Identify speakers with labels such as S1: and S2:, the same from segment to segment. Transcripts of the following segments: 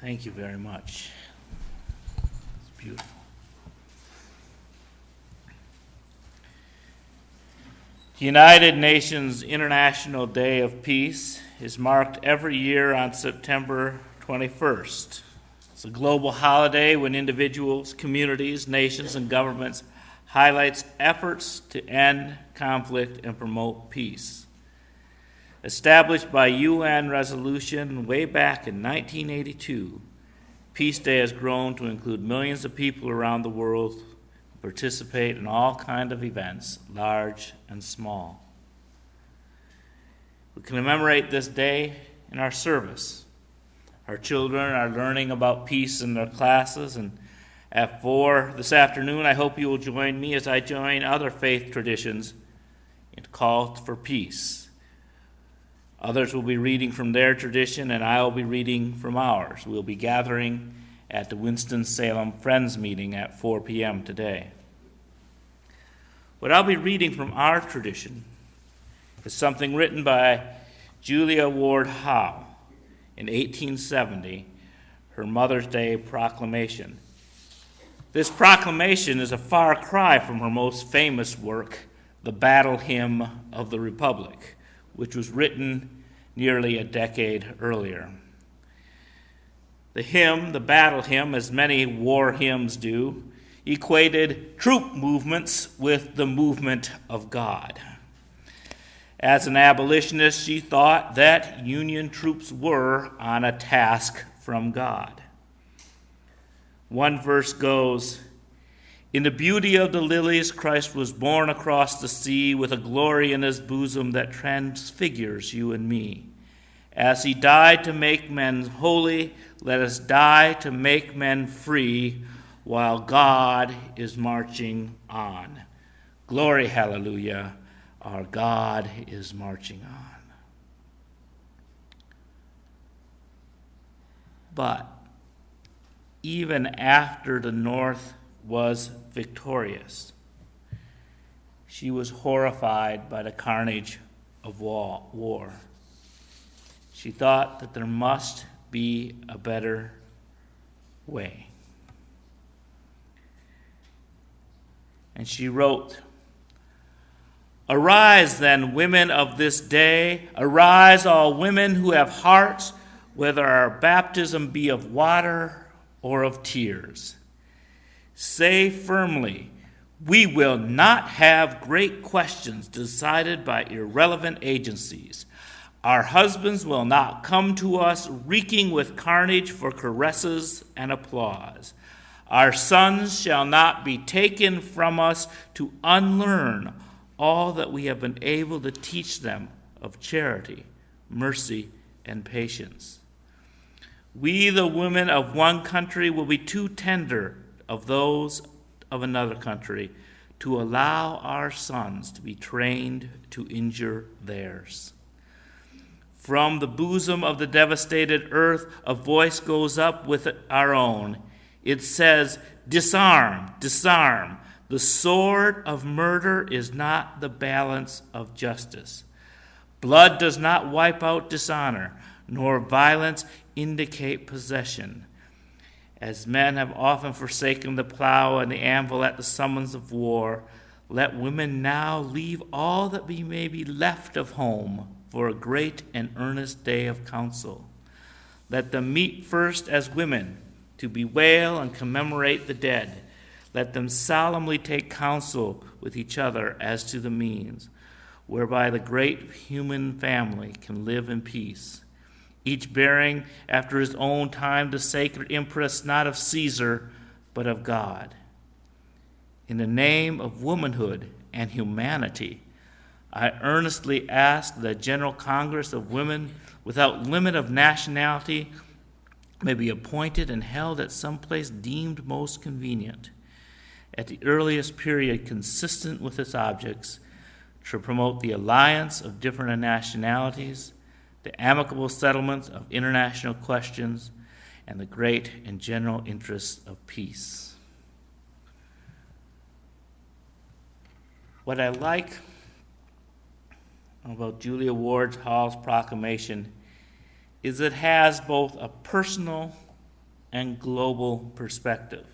S1: Thank you very much. It's beautiful. The United Nations International Day of Peace is marked every year on September 21st. It's a global holiday when individuals, communities, nations, and governments highlights efforts to end conflict and promote peace. Established by UN resolution way back in 1982, Peace Day has grown to include millions of people around the world who participate in all kinds of events, large and small. We commemorate this day in our service. Our children are learning about peace in their classes, and at 4 this afternoon, I hope you will join me as I join other faith traditions in call for peace. Others will be reading from their tradition, and I will be reading from ours. We'll be gathering at the Winston, Salem Friends meeting at 4 p.m. today. What I'll be reading from our tradition is something written by Julia Ward Howe in 1870, her Mother's Day proclamation. This proclamation is a far cry from her most famous work, the Battle Hymn of the Republic, which was written nearly a decade earlier. The hymn, the battle hymn, as many war hymns do, equated troop movements with the movement of God. As an abolitionist, she thought that Union troops were on a task from God. One verse goes, "In the beauty of the lilies, Christ was born across the sea with a glory in his bosom that transfigures you and me. As he died to make men holy, let us die to make men free while God is marching on. Glory, hallelujah, our God is marching on." But even after the North was victorious, she was horrified by the carnage of war. She thought that there must be a better way. And she wrote, "Arise then, women of this day, arise all women who have hearts, whether our baptism be of water or of tears. Say firmly, we will not have great questions decided by irrelevant agencies. Our husbands will not come to us reeking with carnage for caresses and applause. Our sons shall not be taken from us to unlearn all that we have been able to teach them of charity, mercy, and patience. We, the women of one country, will be too tender of those of another country to allow our sons to be trained to injure theirs. From the bosom of the devastated earth, a voice goes up with our own. It says, 'Disarm, disarm. The sword of murder is not the balance of justice. Blood does not wipe out dishonor, nor violence indicate possession. As men have often forsaken the plow and the anvil at the summons of war, let women now leave all that may be left of home for a great and earnest day of council. Let them meet first as women to bewail and commemorate the dead. Let them solemnly take counsel with each other as to the means whereby the great human family can live in peace, each bearing after his own time the sacred impress not of Caesar, but of God. In the name of womanhood and humanity, I earnestly ask that General Congress of Women without limit of nationality may be appointed and held at some place deemed most convenient, at the earliest period consistent with its objects, to promote the alliance of different nationalities, the amicable settlement of international questions, and the great and general interests of peace." What I like about Julia Ward Howe's proclamation is it has both a personal and global perspective.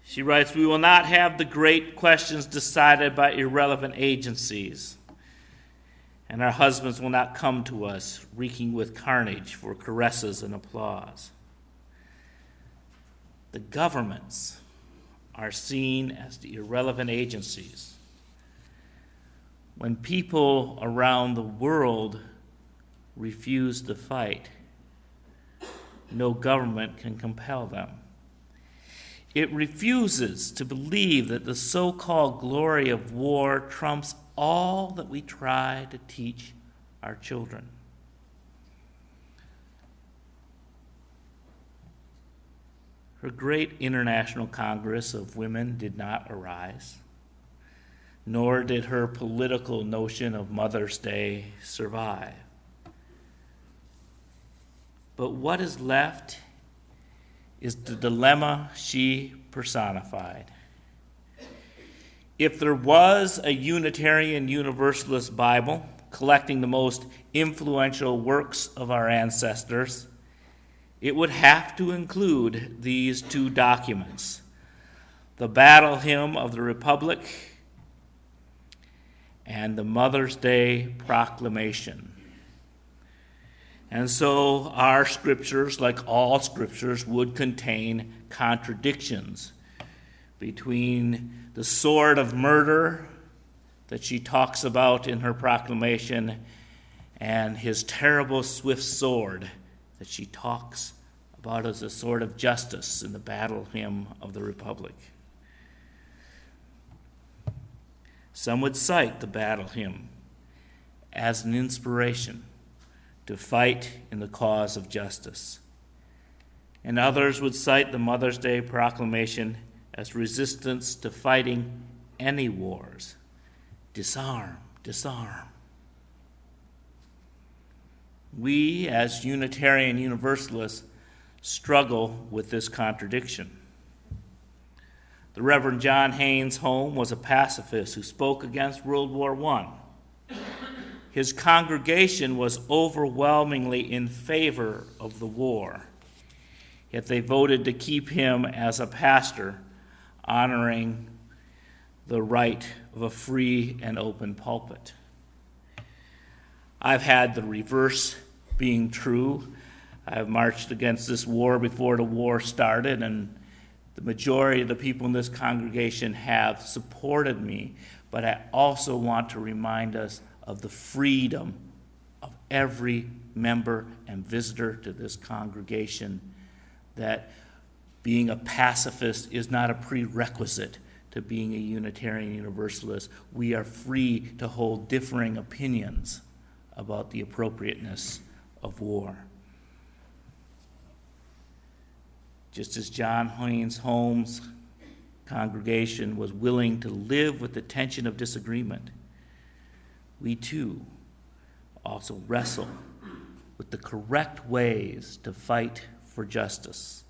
S1: She writes, "We will not have the great questions decided by irrelevant agencies, and our husbands will not come to us reeking with carnage for caresses and applause. The governments are seen as the irrelevant agencies. When people around the world refuse to fight, no government can compel them. It refuses to believe that the so-called glory of war trumps all that we try to teach our children." Her great international Congress of Women did not arise, nor did her political notion of Mother's Day survive. But what is left is the dilemma she personified. If there was a Unitarian Universalist Bible collecting the most influential works of our ancestors, it would have to include these two documents: the Battle Hymn of the Republic and the Mother's Day Proclamation. And so our scriptures, like all scriptures, would contain contradictions between the sword of murder that she talks about in her proclamation and his terrible swift sword that she talks about as a sword of justice in the Battle Hymn of the Republic. Some would cite the Battle Hymn as an inspiration to fight in the cause of justice, and others would cite the Mother's Day Proclamation as resistance to fighting any wars. Disarm, disarm. We, as Unitarian Universalists, struggle with this contradiction. The Reverend John Haynes Home was a pacifist who spoke against World War I. His congregation was overwhelmingly in favor of the war, yet they voted to keep him as a pastor, honoring the right of a free and open pulpit. I've had the reverse being true. I've marched against this war before the war started, and the majority of the people in this congregation have supported me, but I also want to remind us of the freedom of every member and visitor to this congregation, that being a pacifist is not a prerequisite to being a Unitarian Universalist. We are free to hold differing opinions about the appropriateness of war. Just as John Haynes Home's congregation was willing to live with the tension of disagreement, we too also wrestle with the correct ways to fight for justice.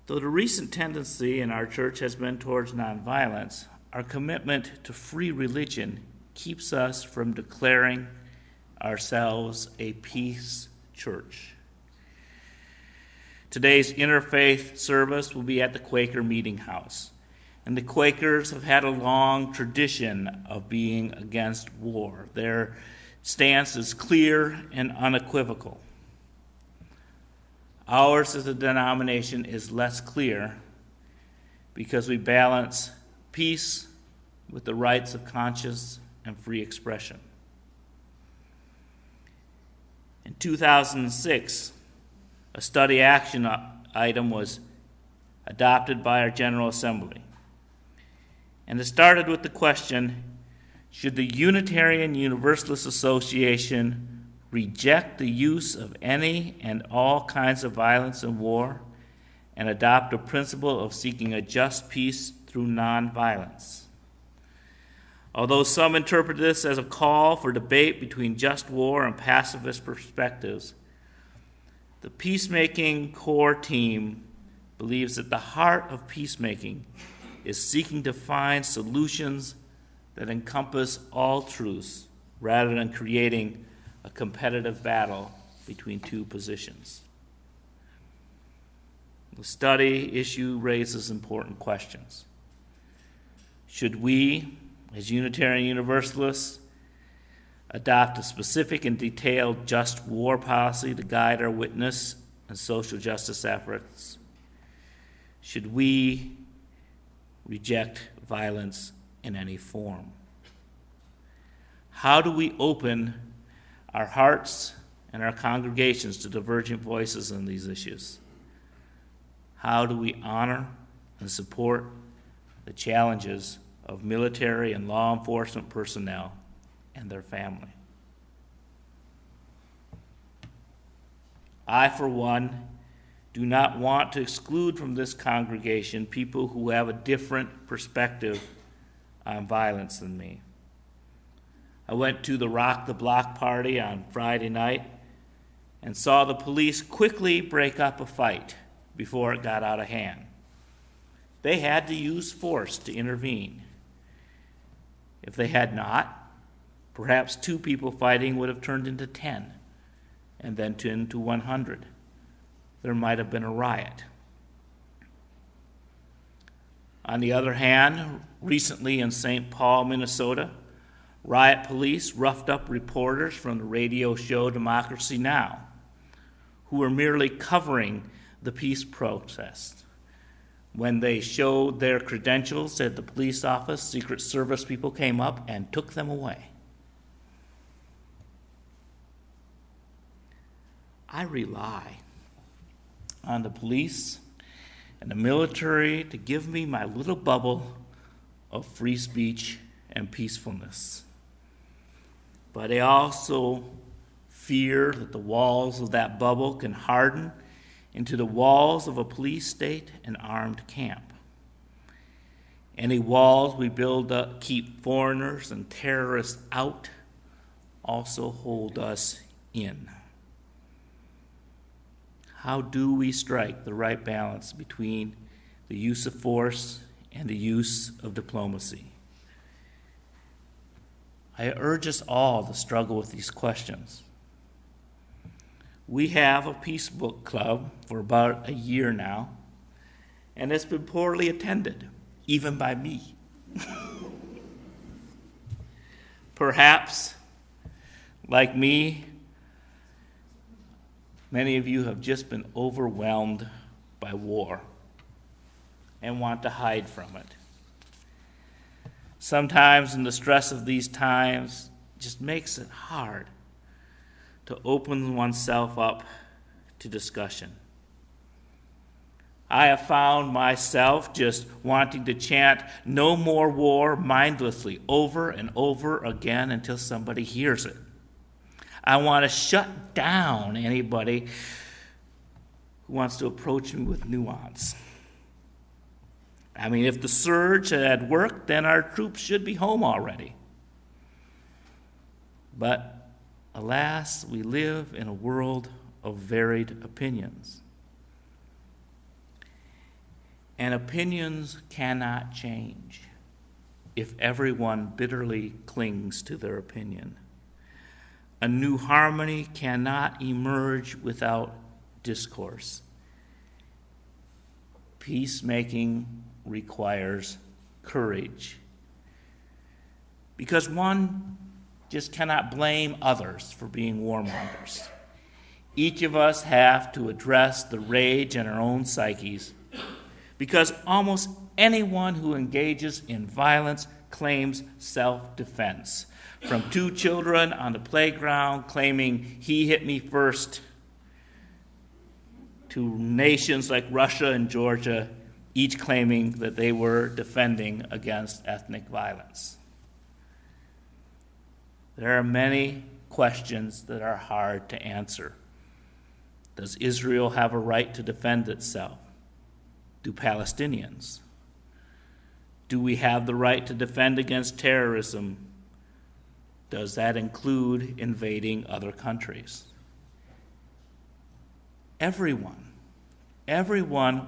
S1: Though the recent tendency in our church has been towards nonviolence, our commitment to free religion keeps us from declaring ourselves a peace church. Today's interfaith service will be at the Quaker Meeting House, and the Quakers have had a long tradition of being against war. Their stance is clear and unequivocal. Ours as a denomination is less clear because we balance peace with the rights of conscience and free expression. In 2006, a study action item was adopted by our General Assembly. And it started with the question, should the Unitarian Universalist Association reject the use of any and all kinds of violence and war and adopt a principle of seeking a just peace through nonviolence? Although some interpret this as a call for debate between just war and pacifist perspectives, the Peacemaking core team believes that the heart of peacemaking is seeking to find solutions that encompass all truths rather than creating a competitive battle between two positions. The study issue raises important questions. Should we, as Unitarian Universalists, adopt a specific and detailed just war policy to guide our witness and social justice efforts? Should we reject violence in any form? How do we open our hearts and our congregations to divergent voices on these issues? How do we honor and support the challenges of military and law enforcement personnel and their family? I, for one, do not want to exclude from this congregation people who have a different perspective on violence than me. I went to the Rock the Block party on Friday night and saw the police quickly break up a fight before it got out of hand. They had to use force to intervene. If they had not, perhaps 2 people fighting would have turned into 10, and then into 100. There might have been a riot. On the other hand, recently in St. Paul, Minnesota, riot police roughed up reporters from the radio show Democracy Now!, who were merely covering the peace protest. When they showed their credentials at the police office, Secret Service people came up and took them away. I rely on the police and the military to give me my little bubble of free speech and peacefulness. But I also fear that the walls of that bubble can harden into the walls of a police state and armed camp. Any walls we build up keep foreigners and terrorists out also hold us in. How do we strike the right balance between the use of force and the use of diplomacy? I urge us all to struggle with these questions. We have a peace book club for about a year now, and it's been poorly attended, even by me. Perhaps, like me, many of you have just been overwhelmed by war and want to hide from it. Sometimes in the stress of these times, it just makes it hard to open oneself up to discussion. I have found myself just wanting to chant "no more war" mindlessly over and over again until somebody hears it. I want to shut down anybody who wants to approach me with nuance. I mean, if the surge had worked, then our troops should be home already. But alas, we live in a world of varied opinions. And opinions cannot change if everyone bitterly clings to their opinion. A new harmony cannot emerge without discourse. Peacemaking requires courage, because one just cannot blame others for being warmongers. Each of us have to address the rage in our own psyches, because almost anyone who engages in violence claims self-defense. From 2 children on the playground claiming "he hit me first," to nations like Russia and Georgia, each claiming that they were defending against ethnic violence. There are many questions that are hard to answer. Does Israel have a right to defend itself? Do Palestinians? Do we have the right to defend against terrorism? Does that include invading other countries? Everyone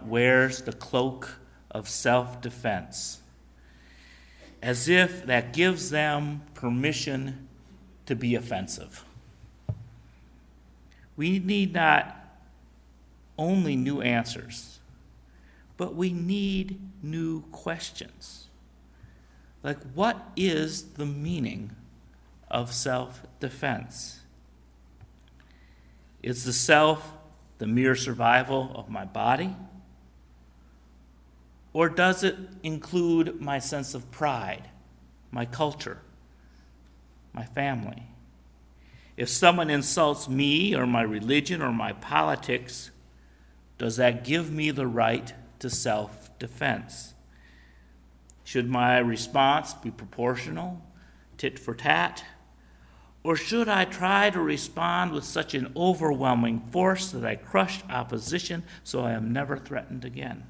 S1: wears the cloak of self-defense, as if that gives them permission to be offensive. We need not only new answers, but we need new questions. Like, what is the meaning of self-defense? Is the self the mere survival of my body? Or does it include my sense of pride, my culture, my family? If someone insults me or my religion or my politics, does that give me the right to self-defense? Should my response be proportional, tit for tat? Or should I try to respond with such an overwhelming force that I crush opposition so I am never threatened again?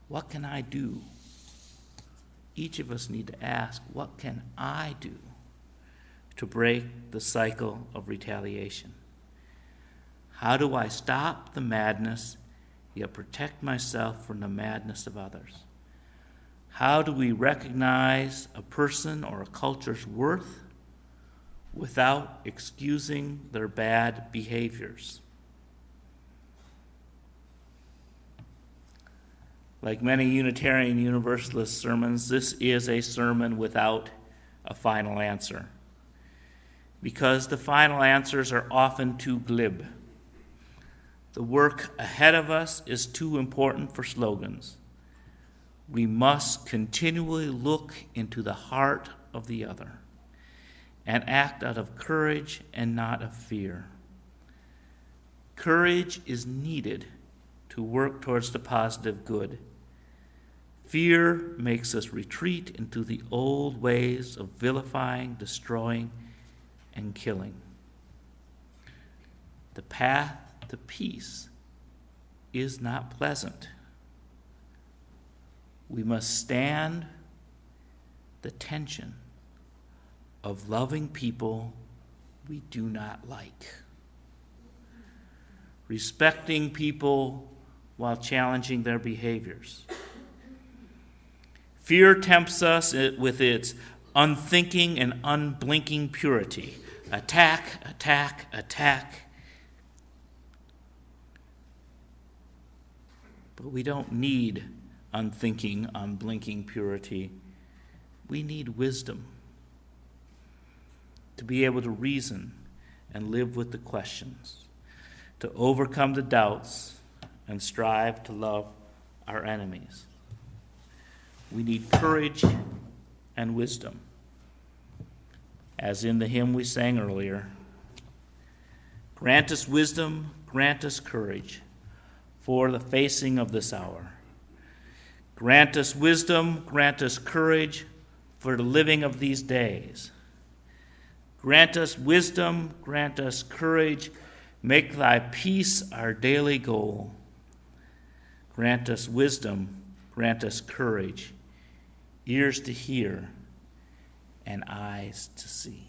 S1: What can I do? Each of us need to ask, what can I do to break the cycle of retaliation? How do I stop the madness, yet protect myself from the madness of others? How do we recognize a person or a culture's worth without excusing their bad behaviors? Like many Unitarian Universalist sermons, this is a sermon without a final answer, because the final answers are often too glib. The work ahead of us is too important for slogans. We must continually look into the heart of the other and act out of courage and not of fear. Courage is needed to work towards the positive good. Fear makes us retreat into the old ways of vilifying, destroying, and killing. The path to peace is not pleasant. We must stand the tension of loving people we do not like, respecting people while challenging their behaviors. Fear tempts us with its unthinking and unblinking purity. Attack, attack, attack. But we don't need unthinking, unblinking purity. We need wisdom to be able to reason and live with the questions, to overcome the doubts and strive to love our enemies. We need courage and wisdom. As in the hymn we sang earlier, grant us wisdom, grant us courage for the facing of this hour. Grant us wisdom, grant us courage for the living of these days. Grant us wisdom, grant us courage, make thy peace our daily goal. Grant us wisdom, grant us courage, ears to hear and eyes to see.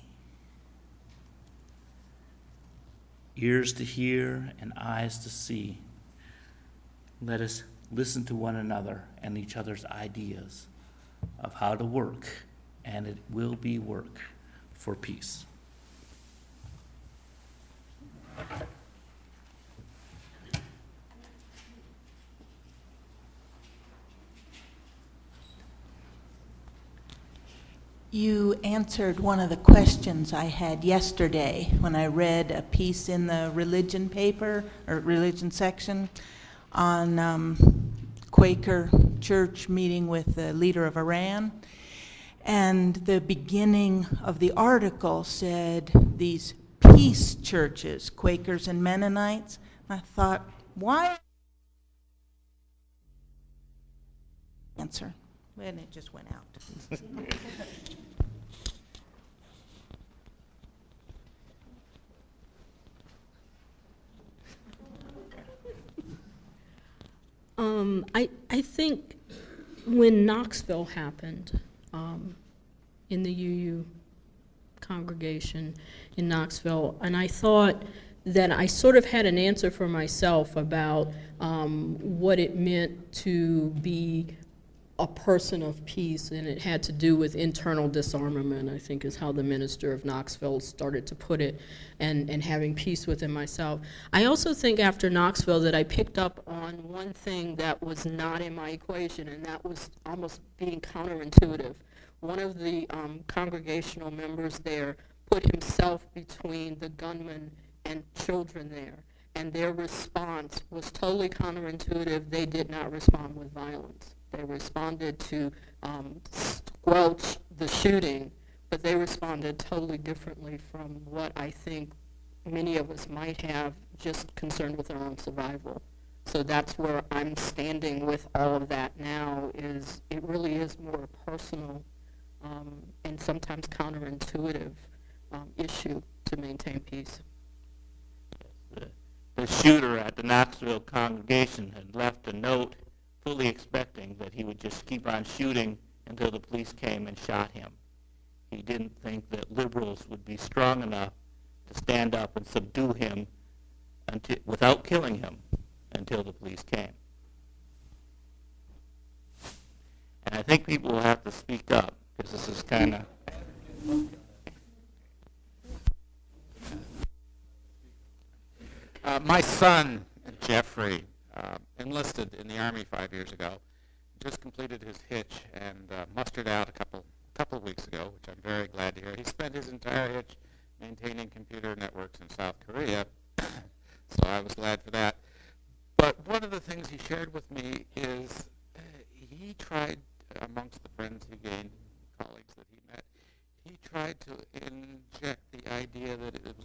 S1: Ears to hear and eyes to see. Let us listen to one another and each other's ideas of how to work, and it will be work for peace.
S2: You answered one of the questions I had yesterday when I read a piece in the religion paper, or religion section, on Quaker church meeting with the leader of Iran. And the beginning of the article said these peace churches, Quakers and Mennonites. I thought, why? Answer. And it just went out.
S3: I think when Knoxville happened, in the UU congregation in Knoxville, and I thought that I sort of had an answer for myself about what it meant to be a person of peace, and it had to do with internal disarmament, I think is how the minister of Knoxville started to put it, and having peace within myself. I also think after Knoxville that I picked up on one thing that was not in my equation, and that was almost being counterintuitive. One of the congregational members there put himself between the gunman and children there, and their response was totally counterintuitive. They did not respond with violence. They responded to squelch the shooting, but they responded totally differently from what I think many of us might have, just concerned with our own survival. So that's where I'm standing with all of that now, is it really is more a personal and sometimes counterintuitive issue to maintain peace.
S1: The shooter at the Knoxville congregation had left a note fully expecting that he would just keep on shooting until the police came and shot him. He didn't think that liberals would be strong enough to stand up and subdue him without killing him until the police came. And I think people will have to speak up, because this is kind of...
S4: My son, Jeffrey, enlisted in the Army 5 years ago, just completed his hitch and mustered out a couple of weeks ago, which I'm very glad to hear. He spent his entire hitch maintaining computer networks in South Korea, so I was glad for that. But one of the things he shared with me is he tried, amongst the friends he gained, colleagues that he met, he tried to inject the idea that it was